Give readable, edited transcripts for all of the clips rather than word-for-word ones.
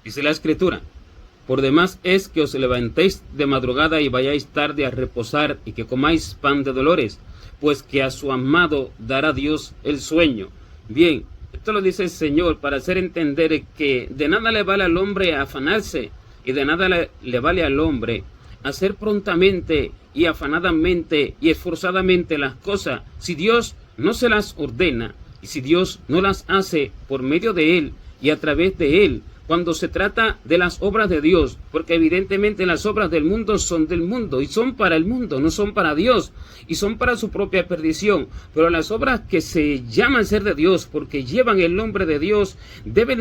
Dice la Escritura: por demás es que os levantéis de madrugada y vayáis tarde a reposar, y que comáis pan de dolores, pues que a su amado dará Dios el sueño. Bien, esto lo dice el Señor para hacer entender que de nada le vale al hombre afanarse, y de nada le vale al hombre hacer prontamente y afanadamente y esforzadamente las cosas si Dios no se las ordena, y si Dios no las hace por medio de Él y a través de Él. Cuando se trata de las obras de Dios, porque evidentemente las obras del mundo son del mundo y son para el mundo, no son para Dios, y son para su propia perdición. Pero las obras que se llaman ser de Dios, porque llevan el nombre de Dios, deben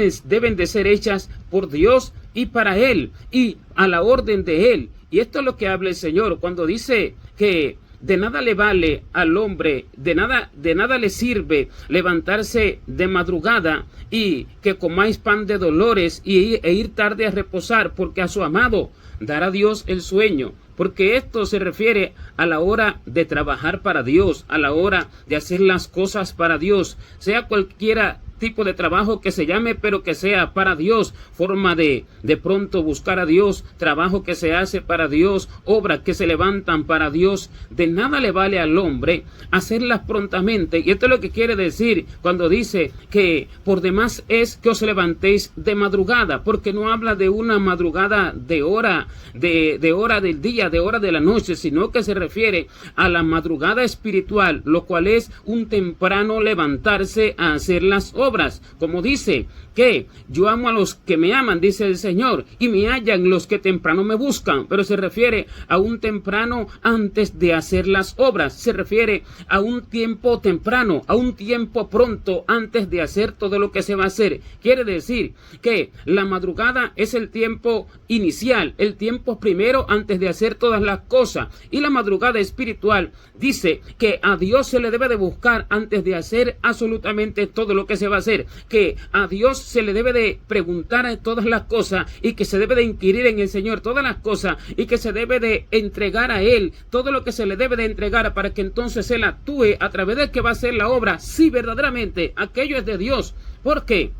de ser hechas por Dios y para Él, y a la orden de Él. Y esto es lo que habla el Señor cuando dice que de nada le vale al hombre, de nada le sirve levantarse de madrugada y que comáis pan de dolores e ir tarde a reposar, porque a su amado dará Dios el sueño. Porque esto se refiere a la hora de trabajar para Dios, a la hora de hacer las cosas para Dios, sea cualquiera tipo de trabajo que se llame, pero que sea para Dios, forma de pronto buscar a Dios, trabajo que se hace para Dios, obras que se levantan para Dios. De nada le vale al hombre hacerlas prontamente. Y esto es lo que quiere decir cuando dice que por demás es que os levantéis de madrugada, porque no habla de una madrugada de hora del día, de hora de la noche, sino que se refiere a la madrugada espiritual, lo cual es un temprano levantarse a hacer las obras. Como dice que yo amo a los que me aman, dice el Señor, y me hallan los que temprano me buscan. Pero se refiere a un temprano antes de hacer las obras, se refiere a un tiempo temprano, a un tiempo pronto antes de hacer todo lo que se va a hacer. Quiere decir que la madrugada es el tiempo inicial, el tiempo primero antes de hacer todas las cosas. Y la madrugada espiritual dice que a Dios se le debe de buscar antes de hacer absolutamente todo lo que se va a hacer, que a Dios se le debe de preguntar todas las cosas y que se debe de inquirir en el Señor todas las cosas y que se debe de entregar a Él todo lo que se le debe de entregar, para que entonces Él actúe a través de que va a hacer la obra, si verdaderamente aquello es de Dios. ¿Por qué?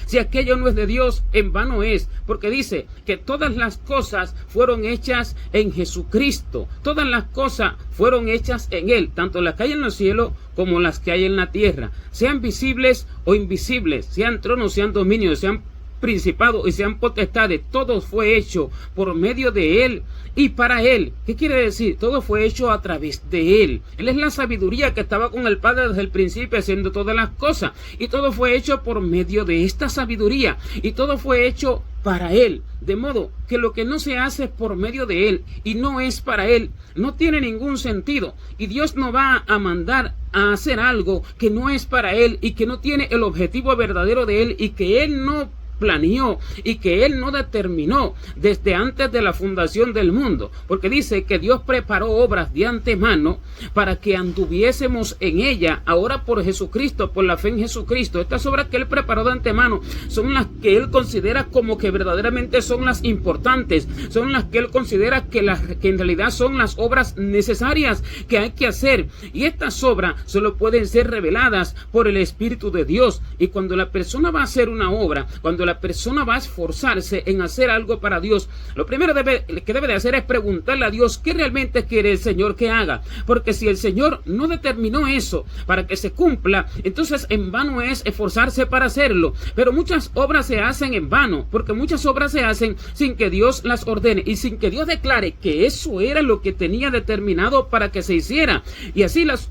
Si aquello no es de Dios, en vano es, porque dice que todas las cosas fueron hechas en Jesucristo, todas las cosas fueron hechas en Él, tanto las que hay en los cielos como las que hay en la tierra, sean visibles o invisibles, sean tronos, sean dominios, sean principados y sean potestades. Todo fue hecho por medio de Él y para Él. ¿Qué quiere decir? Todo fue hecho a través de Él. Él es la sabiduría que estaba con el Padre desde el principio haciendo todas las cosas, y todo fue hecho por medio de esta sabiduría, y todo fue hecho para Él, de modo que lo que no se hace por medio de Él y no es para Él, no tiene ningún sentido. Y Dios no va a mandar a hacer algo que no es para Él y que no tiene el objetivo verdadero de Él y que Él no planeó y que Él no determinó desde antes de la fundación del mundo, porque dice que Dios preparó obras de antemano para que anduviésemos en ella ahora por Jesucristo, por la fe en Jesucristo. Estas obras que Él preparó de antemano son las que Él considera como que verdaderamente son las importantes, son las que Él considera que en realidad son las obras necesarias que hay que hacer, y estas obras solo pueden ser reveladas por el Espíritu de Dios. Y cuando la persona va a hacer una obra, cuando la persona va a esforzarse en hacer algo para Dios, lo primero que debe de hacer es preguntarle a Dios qué realmente quiere el Señor que haga, porque si el Señor no determinó eso para que se cumpla, entonces en vano es esforzarse para hacerlo. Pero muchas obras se hacen en vano, porque muchas obras se hacen sin que Dios las ordene y sin que Dios declare que eso era lo que tenía determinado para que se hiciera. Y así las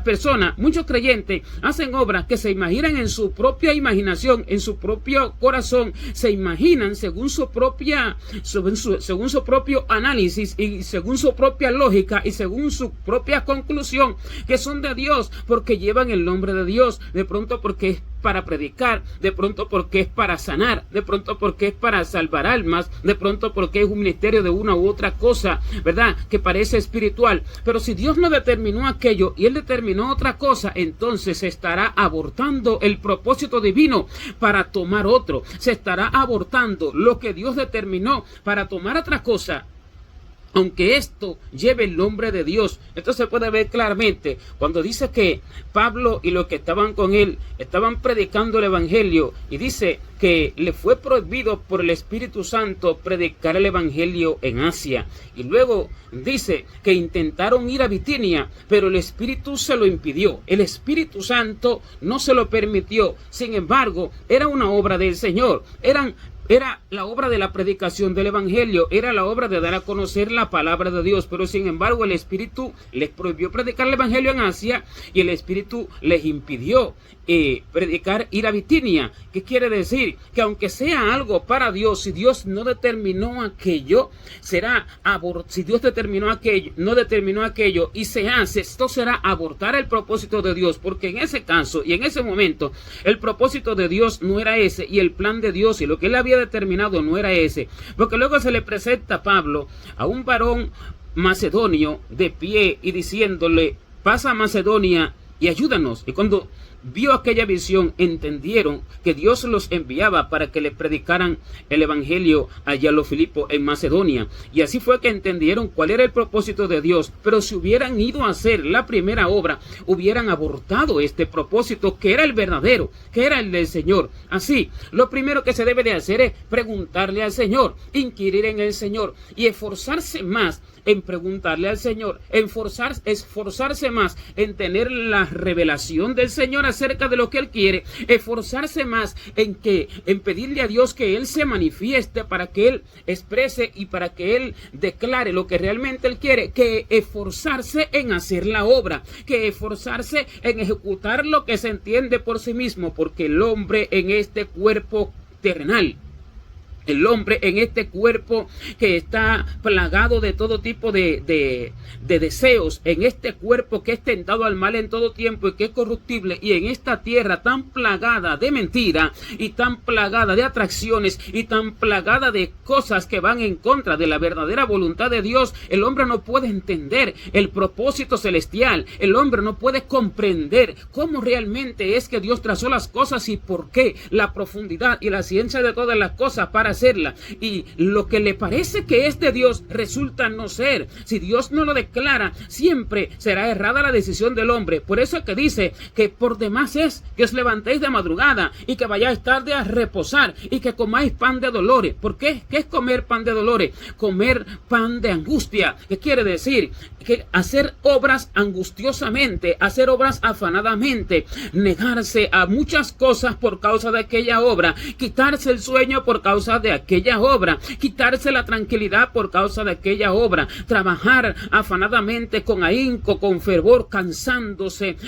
personas, muchos creyentes, hacen obras que se imaginan en su propia imaginación, en su propio corazón, se imaginan según su propio análisis y según su propia lógica y según su propia conclusión, que son de Dios, porque llevan el nombre de Dios, de pronto porque es para predicar, de pronto porque es para sanar, de pronto porque es para salvar almas, de pronto porque es un ministerio de una u otra cosa, ¿verdad?, que parece espiritual. Pero si Dios no determinó aquello y Él determinó otra cosa, entonces se estará abortando el propósito divino para tomar otro, se estará abortando lo que Dios determinó para tomar otra cosa, aunque esto lleve el nombre de Dios. Esto se puede ver claramente cuando dice que Pablo y los que estaban con él estaban predicando el evangelio, y dice que le fue prohibido por el Espíritu Santo predicar el Evangelio en Asia. Y luego dice que intentaron ir a Bitinia, pero el Espíritu se lo impidió. El Espíritu Santo no se lo permitió. Sin embargo, era una obra del Señor. Era la obra de la predicación del Evangelio, era la obra de dar a conocer la palabra de Dios, pero sin embargo el Espíritu les prohibió predicar el Evangelio en Asia y el Espíritu les impidió predicar ir a Bitinia. ¿Qué quiere decir? Que aunque sea algo para Dios, si Dios no determinó aquello, si Dios no determinó aquello y se hace, esto será abortar el propósito de Dios, porque en ese caso y en ese momento el propósito de Dios no era ese y el plan de Dios y lo que él había determinado no era ese, porque luego se le presenta a Pablo a un varón macedonio de pie y diciéndole: pasa a Macedonia y ayúdanos. Y cuando vio aquella visión, entendieron que Dios los enviaba para que le predicaran el Evangelio allá a los Filipos en Macedonia. Y así fue que entendieron cuál era el propósito de Dios. Pero si hubieran ido a hacer la primera obra, hubieran abortado este propósito que era el verdadero, que era el del Señor. Así, lo primero que se debe de hacer es preguntarle al Señor, inquirir en el Señor y esforzarse más en preguntarle al Señor, esforzarse más en tener la revelación del Señor acerca de lo que Él quiere, esforzarse más en pedirle a Dios que Él se manifieste para que Él exprese y para que Él declare lo que realmente Él quiere, que esforzarse en hacer la obra, que esforzarse en ejecutar lo que se entiende por sí mismo, porque el hombre en este cuerpo terrenal, el hombre en este cuerpo que está plagado de todo tipo de deseos, en este cuerpo que es tentado al mal en todo tiempo y que es corruptible, y en esta tierra tan plagada de mentira y tan plagada de atracciones y tan plagada de cosas que van en contra de la verdadera voluntad de Dios, el hombre no puede entender el propósito celestial, el hombre no puede comprender cómo realmente es que Dios trazó las cosas y por qué, la profundidad y la ciencia de todas las cosas para hacerla, y lo que le parece que es de Dios resulta no ser. Si Dios no lo declara, siempre será errada la decisión del hombre. Por eso es que dice que por demás es que os levantéis de madrugada y que vayáis tarde a reposar y que comáis pan de dolores. ¿Por qué? ¿Qué es comer pan de dolores? Comer pan de angustia. ¿Qué quiere decir? Que hacer obras angustiosamente, hacer obras afanadamente, negarse a muchas cosas por causa de aquella obra, quitarse el sueño por causa de aquella obra, quitarse la tranquilidad por causa de aquella obra, trabajar afanadamente con ahínco, con fervor, cansándose,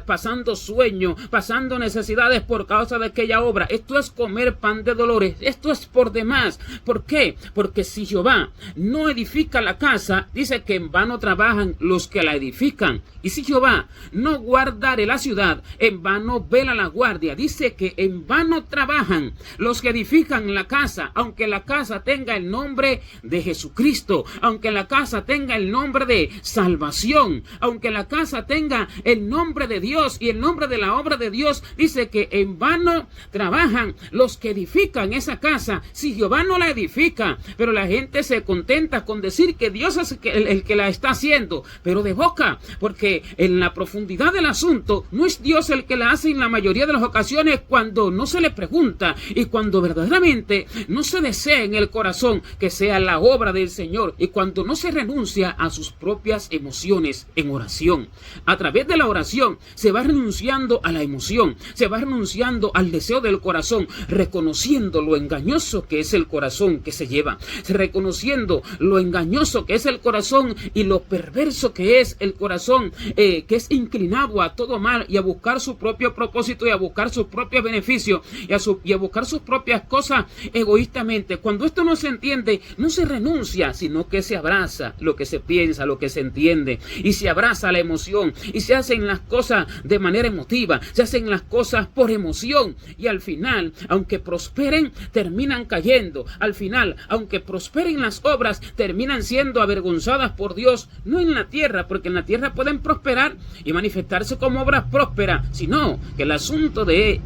pasando sueño, pasando necesidades por causa de aquella obra. Esto es comer pan de dolores, esto es por demás. ¿Por qué? Porque si Jehová no edifica la casa, dice que en vano trabajan los que la edifican. Y si Jehová no guardare la ciudad, en vano vela la guardia. Dice que en vano trabajan los que edifican la casa, aunque la casa tenga el nombre de Jesucristo, aunque la casa tenga el nombre de salvación, aunque la casa tenga el nombre de Dios y el nombre de la obra de Dios, dice que en vano trabajan los que edifican esa casa, si Jehová no la edifica. Pero la gente se contenta con decir que Dios es el que la está haciendo, pero de boca, porque en la profundidad del asunto no es Dios el que la hace en la mayoría de las ocasiones, cuando no se le pregunta y cuando verdaderamente no se desea en el corazón que sea la obra del Señor, y cuando no se renuncia a sus propias emociones en oración. A través de la oración se va renunciando a la emoción, se va renunciando al deseo del corazón, reconociendo lo engañoso que es el corazón que se lleva, reconociendo lo engañoso que es el corazón y lo perverso que es el corazón, que es inclinado a todo mal y a buscar su propio propósito y a buscar sus propios beneficios y a buscar sus propias cosas egoístamente. Cuando esto no se entiende, no se renuncia, sino que se abraza lo que se piensa, lo que se entiende, y se abraza la emoción, y se hacen las cosas de manera emotiva, se hacen las cosas por emoción, y al final, aunque prosperen, terminan cayendo. Al final, aunque prosperen las obras, terminan siendo avergonzadas por Dios, no en la tierra, porque en la tierra pueden prosperar y manifestarse como obras prósperas, sino que el asunto de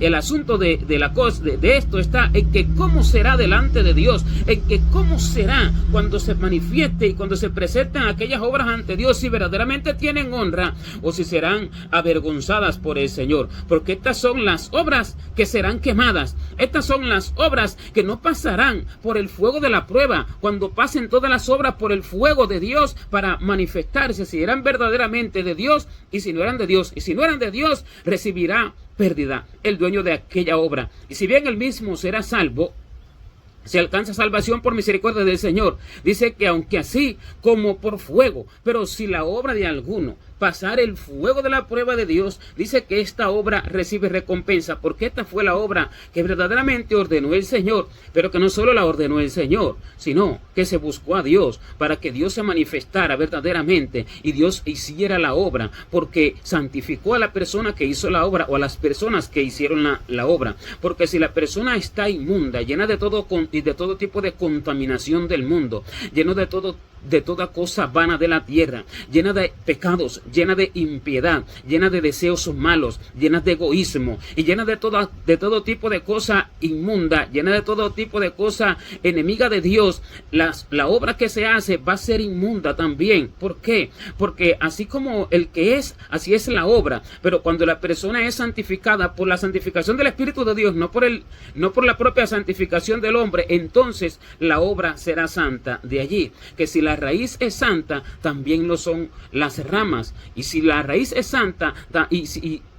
esto está en que cómo será delante de Dios, en que cómo será cuando se manifieste y cuando se presenten aquellas obras ante Dios, si verdaderamente tienen honra o si serán avergonzadas por el Señor, porque estas son las obras que serán quemadas, estas son las obras que no pasarán por el fuego de la prueba, cuando pasen todas las obras por el fuego de Dios para manifestarse si eran verdaderamente de Dios y si no eran de Dios, y si no eran de Dios recibirá pérdida el dueño de aquella obra, y si bien él mismo será salvo, se alcanza salvación por misericordia del Señor. Dice que aunque así como por fuego, pero si la obra de alguno pasar el fuego de la prueba de Dios, dice que esta obra recibe recompensa, porque esta fue la obra que verdaderamente ordenó el Señor, pero que no solo la ordenó el Señor, sino que se buscó a Dios para que Dios se manifestara verdaderamente y Dios hiciera la obra, porque santificó a la persona que hizo la obra o a las personas que hicieron la obra, porque si la persona está inmunda, llena de todo tipo de contaminación del mundo, lleno de toda cosa vana de la tierra, llena de pecados, llena de impiedad, llena de deseos malos, llena de egoísmo y llena de todo tipo de cosa inmunda, llena de todo tipo de cosa enemiga de Dios, la obra que se hace va a ser inmunda también. ¿Por qué? Porque así como el que es, así es la obra, pero cuando la persona es santificada por la santificación del Espíritu de Dios, no por la propia santificación del hombre, entonces la obra será santa. De allí que si la raíz es santa, también lo son las ramas. Y si la raíz es santa,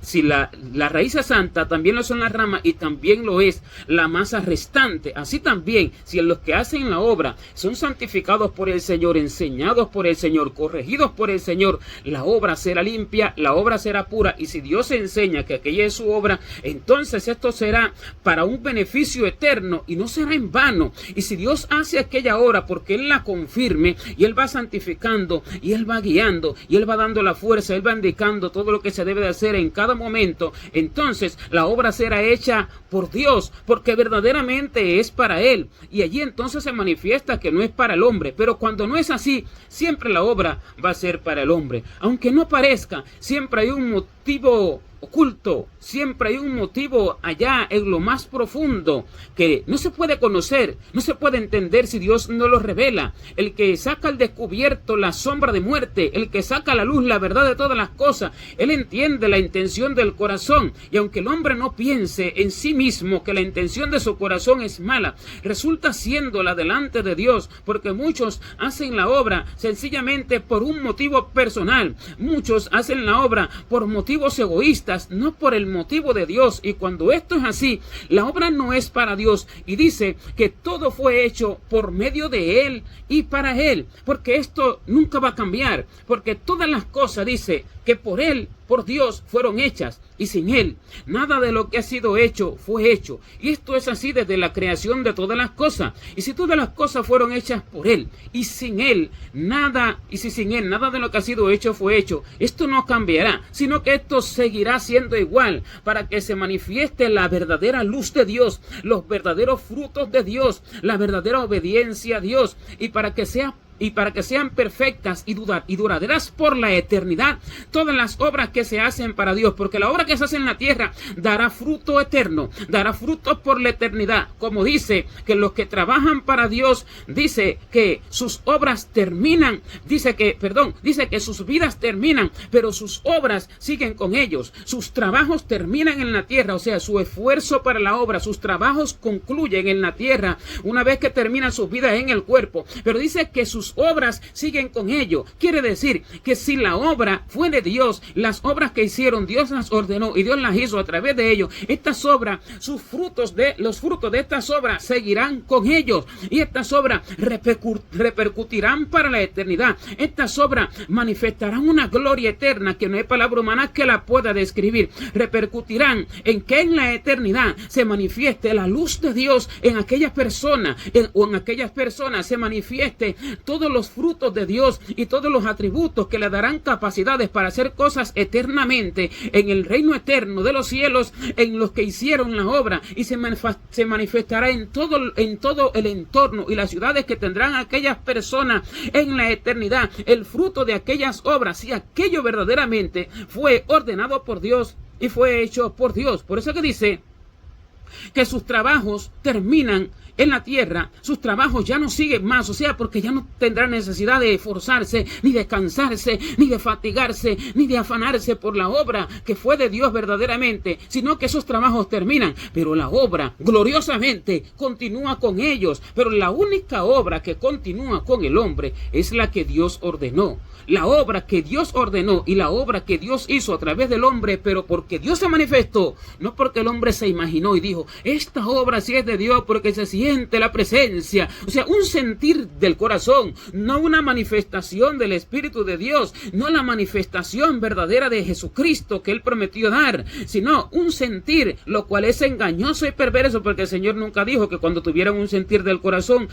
si la raíz es santa, también lo son las ramas y también lo es la masa restante. Así también, si los que hacen la obra son santificados por el Señor, enseñados por el Señor, corregidos por el Señor, la obra será limpia, la obra será pura. Y si Dios enseña que aquella es su obra, entonces esto será para un beneficio eterno y no será en vano. Y si Dios hace aquella obra porque Él la confirme y Él va santificando y Él va guiando y Él va dando la fuerza, Él va indicando todo lo que se debe de hacer en cada momento, entonces la obra será hecha por Dios, porque verdaderamente es para Él, y allí entonces se manifiesta que no es para el hombre. Pero cuando no es así, siempre la obra va a ser para el hombre, aunque no parezca, siempre hay un motivo oculto, siempre hay un motivo allá en lo más profundo que no se puede conocer, no se puede entender si Dios no lo revela. El que saca al descubierto la sombra de muerte, el que saca a la luz la verdad de todas las cosas, Él entiende la intención del corazón, y aunque el hombre no piense en sí mismo que la intención de su corazón es mala, resulta siéndola delante de Dios, porque muchos hacen la obra sencillamente por un motivo personal, muchos hacen la obra por motivos egoístas, no por el motivo de Dios. Y cuando esto es así, la obra no es para Dios, y dice que todo fue hecho por medio de Él y para Él, porque esto nunca va a cambiar, porque todas las cosas, dice, que por Él, por Dios, fueron hechas, y sin Él nada de lo que ha sido hecho fue hecho. Y esto es así desde la creación de todas las cosas. Y si todas las cosas fueron hechas por Él y sin Él nada, y si sin Él nada de lo que ha sido hecho fue hecho, esto no cambiará, sino que esto seguirá siendo igual, para que se manifieste la verdadera luz de Dios, los verdaderos frutos de Dios, la verdadera obediencia a Dios, y para que sean perfectas y duraderas por la eternidad todas las obras que se hacen para Dios, porque la obra que se hace en la tierra dará fruto eterno, dará fruto por la eternidad. Como dice que los que trabajan para Dios, dice que sus obras terminan, dice que sus vidas terminan, pero sus obras siguen con ellos, sus trabajos terminan en la tierra, o sea, su esfuerzo para la obra, sus trabajos concluyen en la tierra una vez que terminan sus vidas en el cuerpo, pero dice que sus obras siguen con ellos. Quiere decir que si la obra fue de Dios, las obras que hicieron, Dios las ordenó y Dios las hizo a través de ellos, estas obras, los frutos de estas obras seguirán con ellos, y estas obras repercutirán para la eternidad. Estas obras manifestarán una gloria eterna que no hay palabra humana que la pueda describir. Repercutirán en que en la eternidad se manifieste la luz de Dios en aquellas personas, en aquellas personas se manifieste todos los frutos de Dios y todos los atributos que le darán capacidades para hacer cosas eternamente en el reino eterno de los cielos, en los que hicieron la obra, y se manifestará en todo el entorno y las ciudades que tendrán aquellas personas en la eternidad, el fruto de aquellas obras, si aquello verdaderamente fue ordenado por Dios y fue hecho por Dios. Por eso que dice que sus trabajos terminan en la tierra, sus trabajos ya no siguen más, o sea, porque ya no tendrá necesidad de esforzarse, ni de cansarse, ni de fatigarse, ni de afanarse por la obra que fue de Dios verdaderamente, sino que esos trabajos terminan, pero la obra gloriosamente continúa con ellos. Pero la única obra que continúa con el hombre es la que Dios ordenó. La obra que Dios ordenó y la obra que Dios hizo a través del hombre, pero porque Dios se manifestó, no porque el hombre se imaginó y dijo, esta obra sí es de Dios porque se siente la presencia, o sea, un sentir del corazón, no una manifestación del Espíritu de Dios, no la manifestación verdadera de Jesucristo que Él prometió dar, sino un sentir, lo cual es engañoso y perverso, porque el Señor nunca dijo que cuando tuvieran un sentir del corazón,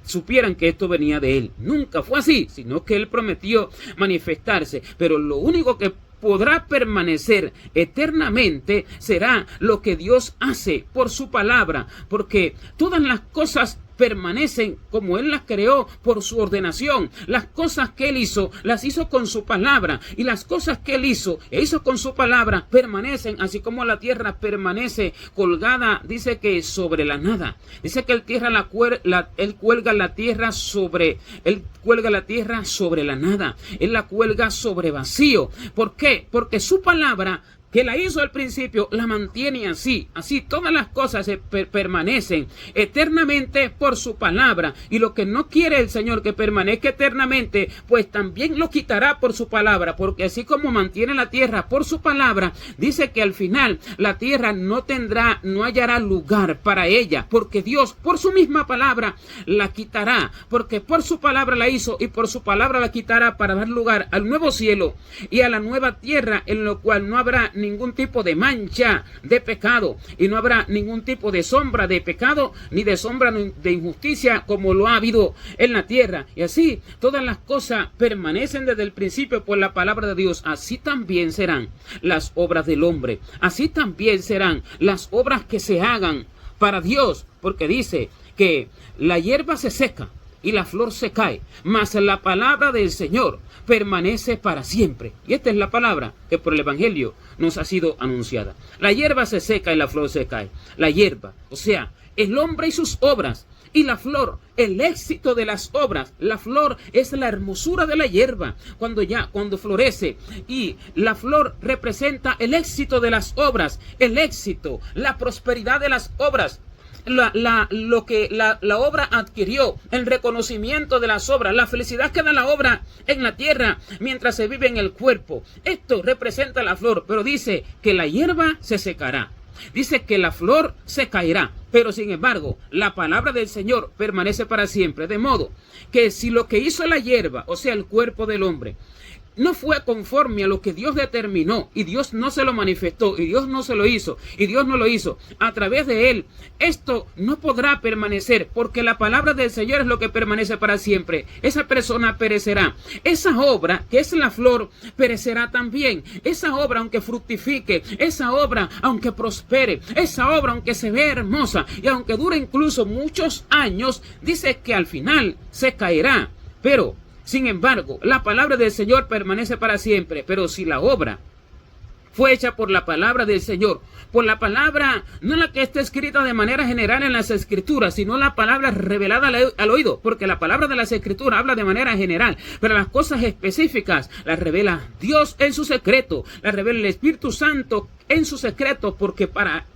supieran que esto venía de Él. Nunca fue así, sino que Él prometió manifestarse, pero lo único que podrá permanecer eternamente será lo que Dios hace por su palabra, porque todas las cosas permanecen como Él las creó por su ordenación. Las cosas que Él hizo, las hizo con su palabra, y las cosas que Él hizo e hizo con su palabra permanecen, así como la tierra permanece colgada, dice que sobre la nada. Dice que Él cuelga la tierra sobre la nada. Él la cuelga sobre vacío. ¿Por qué? Porque su palabra que la hizo al principio, la mantiene así. Así todas las cosas permanecen eternamente por su palabra. Y lo que no quiere el Señor que permanezca eternamente, pues también lo quitará por su palabra. Porque así como mantiene la tierra por su palabra, dice que al final la tierra no hallará lugar para ella. Porque Dios por su misma palabra la quitará. Porque por su palabra la hizo y por su palabra la quitará para dar lugar al nuevo cielo y a la nueva tierra, en lo cual no habrá ningún tipo de mancha de pecado y no habrá ningún tipo de sombra de pecado ni de sombra de injusticia como lo ha habido en la tierra. Y así todas las cosas permanecen desde el principio por la palabra de Dios. Así también serán las obras del hombre, así también serán las obras que se hagan para Dios, porque dice que la hierba se seca y la flor se cae, mas la palabra del Señor permanece para siempre. Y esta es la palabra que por el Evangelio nos ha sido anunciada. La hierba se seca y la flor se cae. La hierba, o sea, el hombre y sus obras, y la flor, el éxito de las obras. La flor es la hermosura de la hierba cuando florece, y la flor representa el éxito de las obras, el éxito, la prosperidad de las obras. Lo que la obra adquirió, el reconocimiento de las obras, la felicidad que da la obra en la tierra mientras se vive en el cuerpo. Esto representa la flor, pero dice que la hierba se secará. Dice que la flor se caerá, pero sin embargo, la palabra del Señor permanece para siempre. De modo que si lo que hizo la hierba, o sea, el cuerpo del hombre, no fue conforme a lo que Dios determinó, y Dios no se lo manifestó, y Dios no se lo hizo, y Dios no lo hizo a través de él, esto no podrá permanecer, porque la palabra del Señor es lo que permanece para siempre. Esa persona perecerá. Esa obra, que es la flor, perecerá también. Esa obra, aunque fructifique, esa obra, aunque prospere, esa obra, aunque se vea hermosa, y aunque dure incluso muchos años, dice que al final se caerá. Pero sin embargo, la palabra del Señor permanece para siempre. Pero si la obra fue hecha por la palabra del Señor, por la palabra, no la que está escrita de manera general en las Escrituras, sino la palabra revelada al oído, porque la palabra de las Escrituras habla de manera general, pero las cosas específicas las revela Dios en su secreto, las revela el Espíritu Santo en su secreto, porque para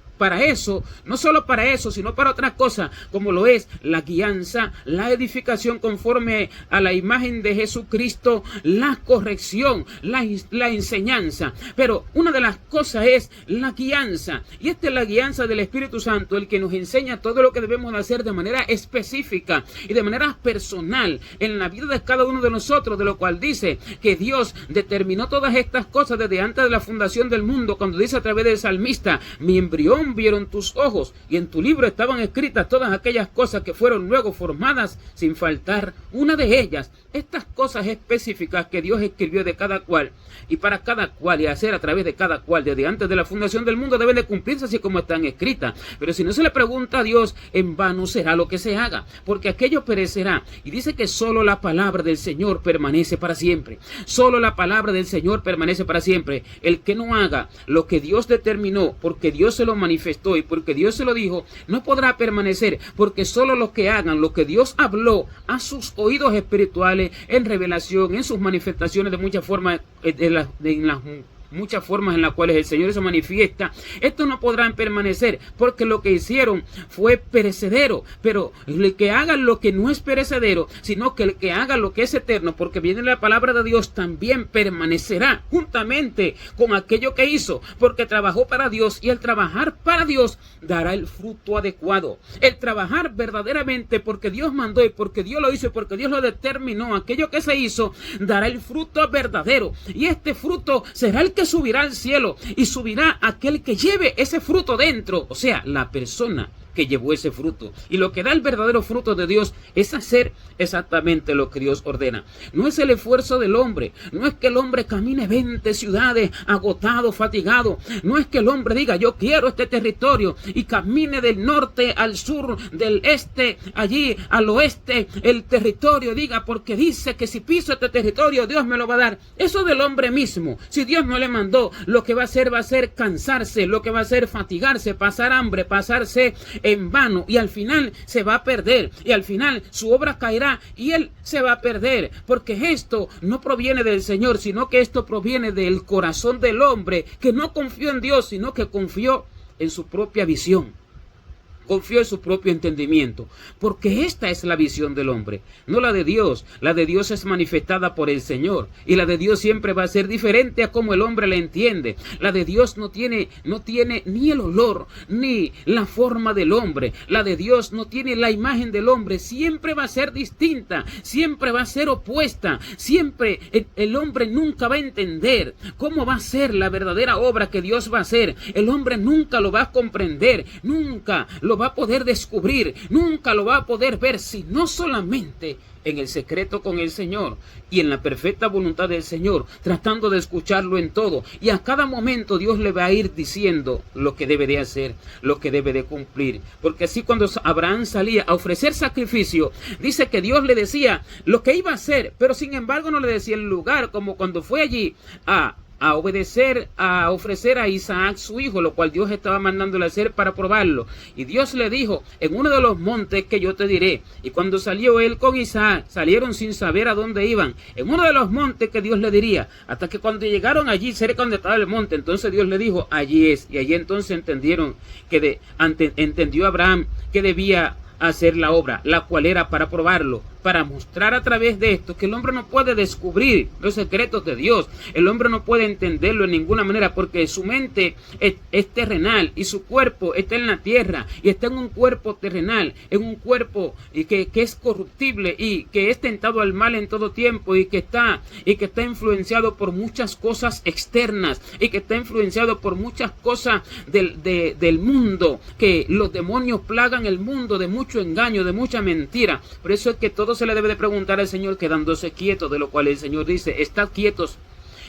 eso, no solo para eso, sino para otra cosa, como lo es la guianza, la edificación conforme a la imagen de Jesucristo, la corrección, la enseñanza. Pero una de las cosas es la guianza, y esta es la guianza del Espíritu Santo, el que nos enseña todo lo que debemos hacer de manera específica y de manera personal en la vida de cada uno de nosotros, de lo cual dice que Dios determinó todas estas cosas desde antes de la fundación del mundo, cuando dice a través del salmista: mi embrión vieron tus ojos, y en tu libro estaban escritas todas aquellas cosas que fueron luego formadas, sin faltar una de ellas. Estas cosas específicas que Dios escribió de cada cual y para cada cual, y hacer a través de cada cual desde antes de la fundación del mundo, deben de cumplirse así como están escritas. Pero si no se le pregunta a Dios, en vano será lo que se haga, porque aquello perecerá. Y dice que solo la palabra del Señor permanece para siempre. Solo la palabra del Señor permanece para siempre. El que no haga lo que Dios determinó, porque Dios se lo manifestó manifestó y porque Dios se lo dijo, no podrá permanecer, porque solo los que hagan lo que Dios habló a sus oídos espirituales, en revelación, en sus manifestaciones de muchas formas, en las muchas formas en las cuales el Señor se manifiesta, estos no podrán permanecer, porque lo que hicieron fue perecedero. Pero el que haga lo que no es perecedero, sino que el que haga lo que es eterno, porque viene la palabra de Dios, también permanecerá juntamente con aquello que hizo, porque trabajó para Dios, y el trabajar para Dios dará el fruto adecuado. El trabajar verdaderamente porque Dios mandó y porque Dios lo hizo y porque Dios lo determinó, aquello que se hizo dará el fruto verdadero, y este fruto será el que subirá al cielo, y subirá aquel que lleve ese fruto dentro, o sea, la persona que llevó ese fruto. Y lo que da el verdadero fruto de Dios es hacer exactamente lo que Dios ordena. No es el esfuerzo del hombre, no es que el hombre camine 20 ciudades agotado, fatigado, no es que el hombre diga yo quiero este territorio y camine del norte al sur, del este allí al oeste el territorio, diga porque dice que si piso este territorio Dios me lo va a dar. Eso del hombre mismo. Si Dios no le mandó, lo que va a ser cansarse, lo que va a hacer fatigarse, pasar hambre, pasarse en vano, y al final se va a perder, y al final su obra caerá y él se va a perder, porque esto no proviene del Señor, sino que esto proviene del corazón del hombre, que no confió en Dios, sino que confió en su propia visión. Confió en su propio entendimiento, porque esta es la visión del hombre, no la de Dios. La de Dios es manifestada por el Señor, y la de Dios siempre va a ser diferente a como el hombre la entiende. La de Dios no tiene ni el olor ni la forma del hombre. La de Dios no tiene la imagen del hombre, siempre va a ser distinta, siempre va a ser opuesta. Siempre el hombre nunca va a entender cómo va a ser la verdadera obra que Dios va a hacer. El hombre nunca lo va a comprender, nunca lo va a poder descubrir, nunca lo va a poder ver, sino solamente en el secreto con el Señor y en la perfecta voluntad del Señor, tratando de escucharlo en todo. Y a cada momento Dios le va a ir diciendo lo que debe de hacer, lo que debe de cumplir. Porque así cuando Abraham salía a ofrecer sacrificio, dice que Dios le decía lo que iba a hacer, pero sin embargo no le decía el lugar, como cuando fue allí a obedecer, a ofrecer a Isaac su hijo, lo cual Dios estaba mandándole a hacer para probarlo. Y Dios le dijo, en uno de los montes que yo te diré. Y cuando salió él con Isaac, salieron sin saber a dónde iban, en uno de los montes que Dios le diría, hasta que cuando llegaron allí cerca donde estaba el monte, entonces Dios le dijo, allí es. Y allí entonces entendieron entendió Abraham que debía hacer la obra, la cual era para probarlo, para mostrar a través de esto que el hombre no puede descubrir los secretos de Dios. El hombre no puede entenderlo en ninguna manera, porque su mente es terrenal y su cuerpo está en la tierra, y está en un cuerpo terrenal, en un cuerpo que es corruptible y que es tentado al mal en todo tiempo, y que está influenciado por muchas cosas externas, y que está influenciado por muchas cosas del mundo, que los demonios plagan el mundo de mucho engaño, de mucha mentira. Por eso es que todo se le debe de preguntar al Señor quedándose quieto, de lo cual el Señor dice, estad quietos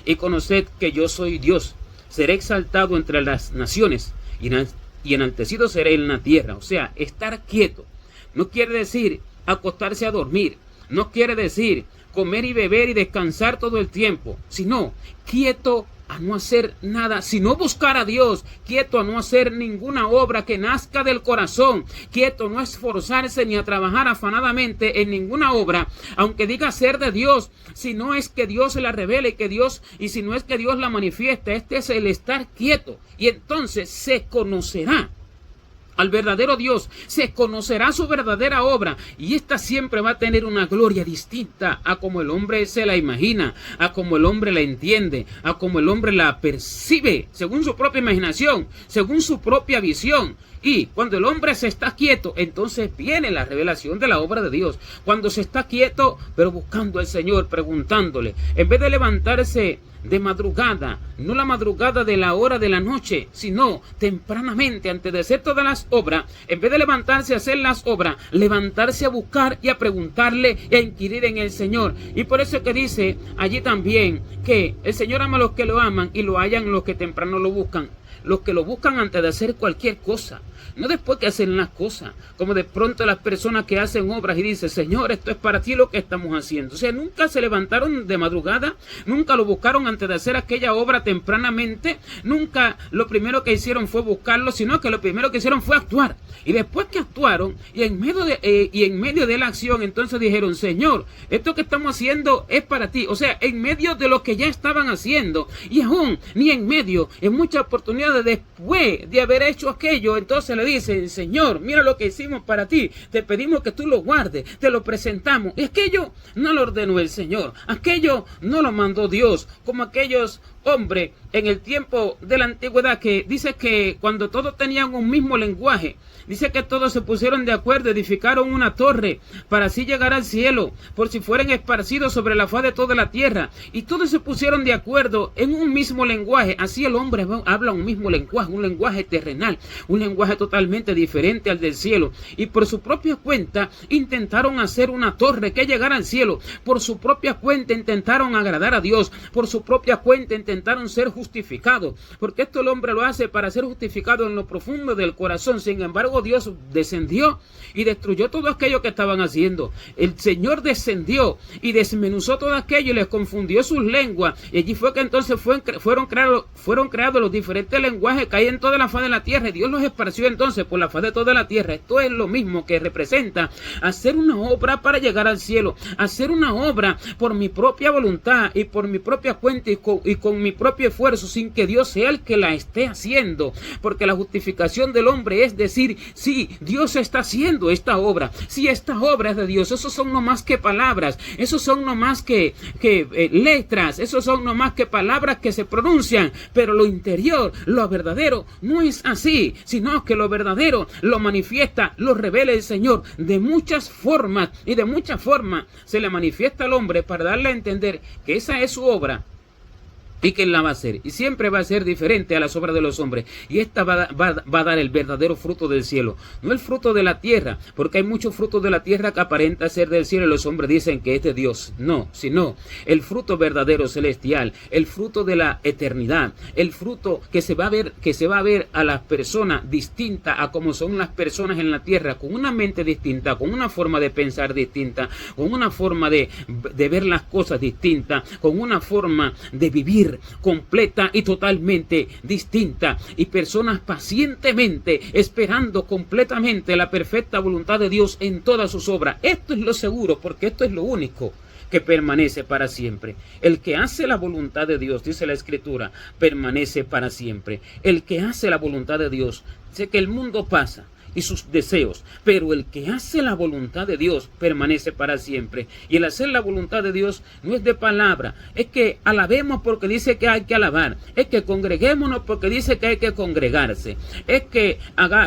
y conoced que yo soy Dios. Seré exaltado entre las naciones y enaltecido seré en la tierra. O sea, estar quieto no quiere decir acostarse a dormir, no quiere decir comer y beber y descansar todo el tiempo, sino quieto a no hacer nada, sino buscar a Dios, quieto a no hacer ninguna obra que nazca del corazón, quieto a no esforzarse ni a trabajar afanadamente en ninguna obra, aunque diga ser de Dios, si no es que Dios se la revele, y si no es que Dios la manifiesta. Este es el estar quieto, y entonces se conocerá al verdadero Dios, se conocerá su verdadera obra, y esta siempre va a tener una gloria distinta a como el hombre se la imagina, a como el hombre la entiende, a como el hombre la percibe, según su propia imaginación, según su propia visión. Y cuando el hombre se está quieto, entonces viene la revelación de la obra de Dios. Cuando se está quieto, pero buscando al Señor, preguntándole, en vez de levantarse de madrugada, no la madrugada de la hora de la noche, sino tempranamente, antes de hacer todas las obras, en vez de levantarse a hacer las obras, levantarse a buscar y a preguntarle y a inquirir en el Señor. Y por eso es que dice allí también que el Señor ama a los que lo aman y lo hallan los que temprano lo buscan. los que lo buscan antes de hacer cualquier cosa. No después que hacen las cosas, como de pronto las personas que hacen obras y dicen, Señor, esto es para ti lo que estamos haciendo. O sea, nunca se levantaron de madrugada, nunca lo buscaron antes de hacer aquella obra tempranamente, nunca lo primero que hicieron fue buscarlo, sino que lo primero que hicieron fue actuar. Y después que actuaron, y en medio de la acción, entonces dijeron, Señor, esto que estamos haciendo es para ti. O sea, en medio de lo que ya estaban haciendo, y aún ni en medio, en muchas oportunidades después de haber hecho aquello, entonces le dicen, Señor, mira lo que hicimos para ti, te pedimos que tú lo guardes, te lo presentamos. Y aquello no lo ordenó el Señor, aquello no lo mandó Dios, como aquellos hombres en el tiempo de la antigüedad que dice que cuando todos tenían un mismo lenguaje, dice que todos se pusieron de acuerdo, edificaron una torre para así llegar al cielo, por si fueran esparcidos sobre la faz de toda la tierra, y todos se pusieron de acuerdo en un mismo lenguaje. Así el hombre habla un mismo lenguaje, un lenguaje terrenal, un lenguaje totalmente diferente al del cielo, y por su propia cuenta intentaron hacer una torre que llegara al cielo, por su propia cuenta intentaron agradar a Dios, por su propia cuenta intentaron ser justificados, porque esto el hombre lo hace para ser justificado en lo profundo del corazón. Sin embargo, Dios descendió y destruyó todo aquello que estaban haciendo. El Señor descendió y desmenuzó todo aquello y les confundió sus lenguas, y allí fue que entonces fueron creados los diferentes lenguajes que hay en toda la faz de la tierra, y Dios los esparció entonces por la faz de toda la tierra. Esto es lo mismo que representa hacer una obra para llegar al cielo, hacer una obra por mi propia voluntad y por mi propia cuenta y con mi propio esfuerzo, sin que Dios sea el que la esté haciendo, porque la justificación del hombre es decir, sí, Dios está haciendo esta obra, sí, esta obra es de Dios. Esos son no más que palabras, esos son no más que letras, esos son no más que palabras que se pronuncian, pero lo interior, lo verdadero, no es así, sino que lo verdadero lo manifiesta, lo revela el Señor de muchas formas, y de muchas formas se le manifiesta al hombre para darle a entender que esa es su obra, y que Él la va a hacer, y siempre va a ser diferente a las obras de los hombres, y esta va a dar el verdadero fruto del cielo, no el fruto de la tierra, porque hay muchos frutos de la tierra que aparenta ser del cielo y los hombres dicen que es de Dios. No, sino el fruto verdadero celestial, el fruto de la eternidad, el fruto que se va a ver a las personas distinta a como son las personas en la tierra, con una mente distinta, con una forma de pensar distinta, con una forma de ver las cosas distinta, con una forma de vivir completa y totalmente distinta, y personas pacientemente esperando completamente la perfecta voluntad de Dios en todas sus obras. Esto es lo seguro, porque esto es lo único que permanece para siempre. El que hace la voluntad de Dios, dice la Escritura, permanece para siempre. El que hace la voluntad de Dios, dice que el mundo pasa y sus deseos, pero el que hace la voluntad de Dios permanece para siempre. Y el hacer la voluntad de Dios no es de palabra, es que alabemos porque dice que hay que alabar, es que congreguémonos porque dice que hay que congregarse, es que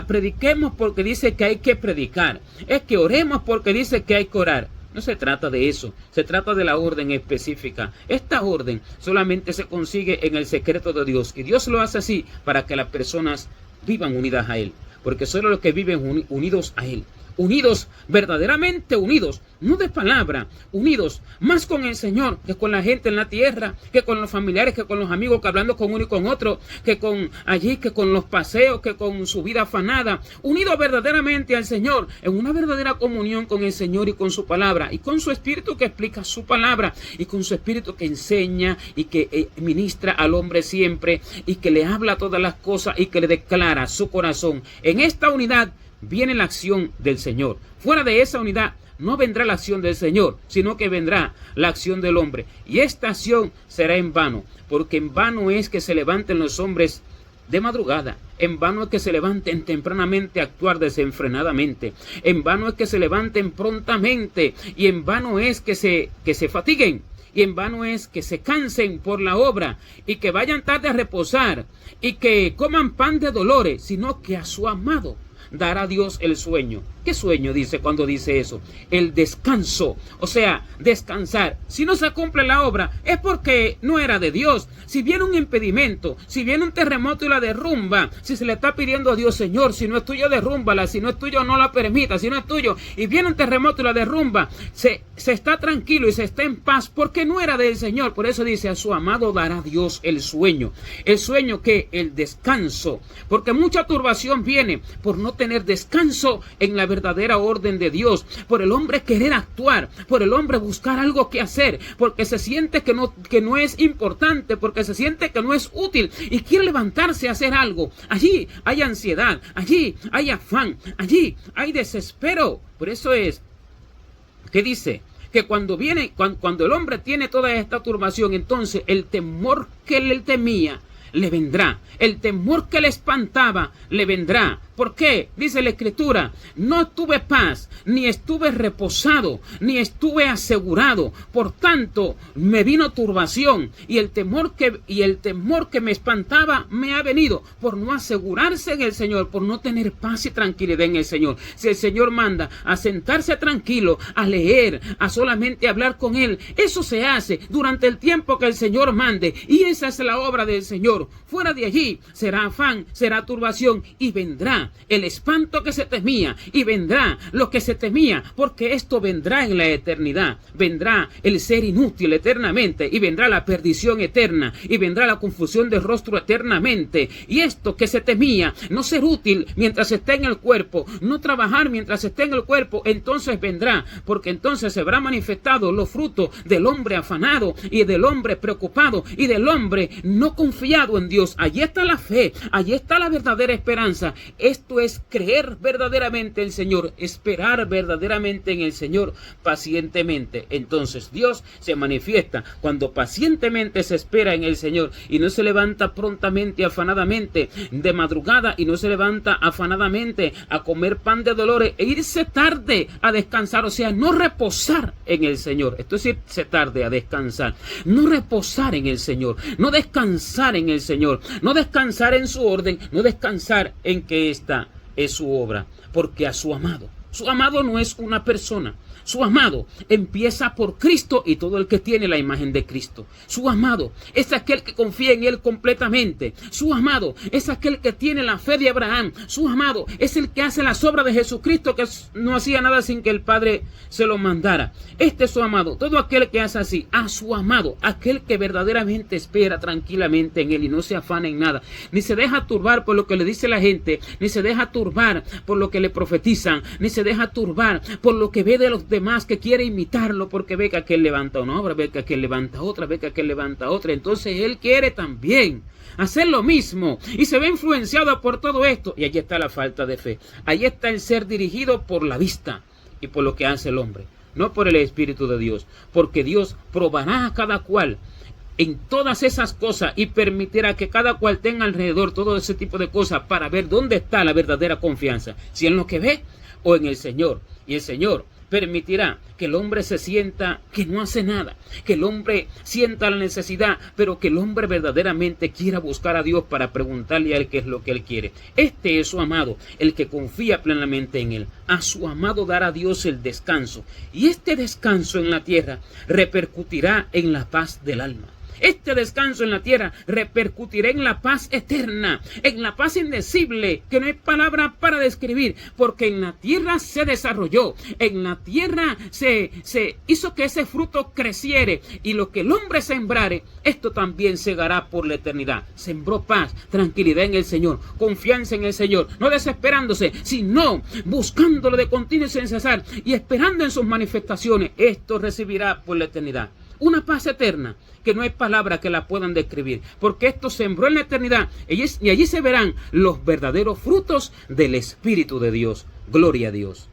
prediquemos porque dice que hay que predicar, es que oremos porque dice que hay que orar. No se trata de eso, se trata de la orden específica. Esta orden solamente se consigue en el secreto de Dios, y Dios lo hace así para que las personas vivan unidas a Él, porque solo los que viven unidos a Él, unidos, verdaderamente unidos, no de palabra, unidos más con el Señor que con la gente en la tierra, que con los familiares, que con los amigos, que hablando con uno y con otro, que con allí, que con los paseos, que con su vida afanada, unidos verdaderamente al Señor, en una verdadera comunión con el Señor y con su palabra, y con su Espíritu que explica su palabra, y con su Espíritu que enseña y que ministra al hombre siempre, y que le habla todas las cosas y que le declara su corazón. En esta unidad viene la acción del Señor. Fuera de esa unidad no vendrá la acción del Señor, sino que vendrá la acción del hombre. Y esta acción será en vano, porque en vano es que se levanten los hombres de madrugada, en vano es que se levanten tempranamente a actuar desenfrenadamente, en vano es que se levanten prontamente, y en vano es que se fatiguen, y en vano es que se cansen por la obra, y que vayan tarde a reposar, y que coman pan de dolores, sino que a su amado dará Dios el sueño. ¿Qué sueño dice cuando dice eso? El descanso, o sea, descansar. Si no se cumple la obra es porque no era de Dios. Si viene un impedimento, si viene un terremoto y la derrumba, si se le está pidiendo a Dios, Señor, si no es tuyo derrúmbala, si no es tuyo no la permita, si no es tuyo, y viene un terremoto y la derrumba, se está tranquilo y se está en paz porque no era del Señor. Por eso dice, a su amado dará Dios el sueño que el descanso, porque mucha turbación viene por no tener descanso en la verdadera orden de Dios, por el hombre querer actuar, por el hombre buscar algo que hacer, porque se siente que no es importante, porque se siente que no es útil y quiere levantarse a hacer algo. Allí hay ansiedad, allí hay afán, allí hay desespero. Por eso es que dice que cuando el hombre tiene toda esta turbación, entonces el temor que él temía le vendrá, el temor que le espantaba le vendrá. ¿Por qué? Dice la Escritura, no tuve paz, ni estuve reposado, ni estuve asegurado. Por tanto, me vino turbación y el temor que me espantaba me ha venido por no asegurarse en el Señor, por no tener paz y tranquilidad en el Señor. Si el Señor manda a sentarse tranquilo, a leer, a solamente hablar con Él, eso se hace durante el tiempo que el Señor mande, y esa es la obra del Señor. Fuera de allí será afán, será turbación, y vendrá el espanto que se temía, y vendrá lo que se temía, porque esto vendrá en la eternidad. Vendrá el ser inútil eternamente, y vendrá la perdición eterna, y vendrá la confusión de rostro eternamente. Y esto que se temía, no ser útil mientras esté en el cuerpo, no trabajar mientras esté en el cuerpo, entonces vendrá, porque entonces se habrá manifestado los frutos del hombre afanado, y del hombre preocupado, y del hombre no confiado en Dios. Allí está la fe, allí está la verdadera esperanza. Esto es creer verdaderamente en el Señor, esperar verdaderamente en el Señor pacientemente. Entonces Dios se manifiesta cuando pacientemente se espera en el Señor y no se levanta prontamente, afanadamente, de madrugada, y no se levanta afanadamente a comer pan de dolores e irse tarde a descansar, o sea, no reposar en el Señor. Esto es irse tarde a descansar, no reposar en el Señor, no descansar en el Señor, no descansar en su orden, no descansar en que esta es su obra, porque a su amado no es una persona. Su amado empieza por Cristo y todo el que tiene la imagen de Cristo. Su amado es aquel que confía en Él completamente. Su amado es aquel que tiene la fe de Abraham. Su amado es el que hace las obras de Jesucristo, que no hacía nada sin que el Padre se lo mandara. Este es su amado. Todo aquel que hace así, a su amado, aquel que verdaderamente espera tranquilamente en Él y no se afana en nada, ni se deja turbar por lo que le dice la gente, ni se deja turbar por lo que le profetizan, ni se deja turbar por lo que ve de los demás que quiere imitarlo, porque ve que aquel levanta una obra, ve que aquel levanta otra, ve que aquel levanta otra, entonces él quiere también hacer lo mismo y se ve influenciado por todo esto, y allí está la falta de fe, allí está el ser dirigido por la vista y por lo que hace el hombre, no por el Espíritu de Dios, porque Dios probará a cada cual en todas esas cosas y permitirá que cada cual tenga alrededor todo ese tipo de cosas para ver dónde está la verdadera confianza, si en lo que ve o en el Señor. Y el Señor permitirá que el hombre se sienta que no hace nada, que el hombre sienta la necesidad, pero que el hombre verdaderamente quiera buscar a Dios para preguntarle a Él qué es lo que Él quiere. Este es su amado, el que confía plenamente en Él. A su amado dará Dios el descanso, y este descanso en la tierra repercutirá en la paz del alma. Este descanso en la tierra repercutirá en la paz eterna, en la paz indecible, que no hay palabra para describir, porque en la tierra se desarrolló, en la tierra se hizo que ese fruto creciere, y lo que el hombre sembrare, esto también segará por la eternidad. Sembró paz, tranquilidad en el Señor, confianza en el Señor, no desesperándose, sino buscándolo de continuo y sin cesar, y esperando en sus manifestaciones. Esto recibirá por la eternidad una paz eterna que no hay palabras que la puedan describir, porque esto sembró en la eternidad, y allí se verán los verdaderos frutos del Espíritu de Dios. Gloria a Dios.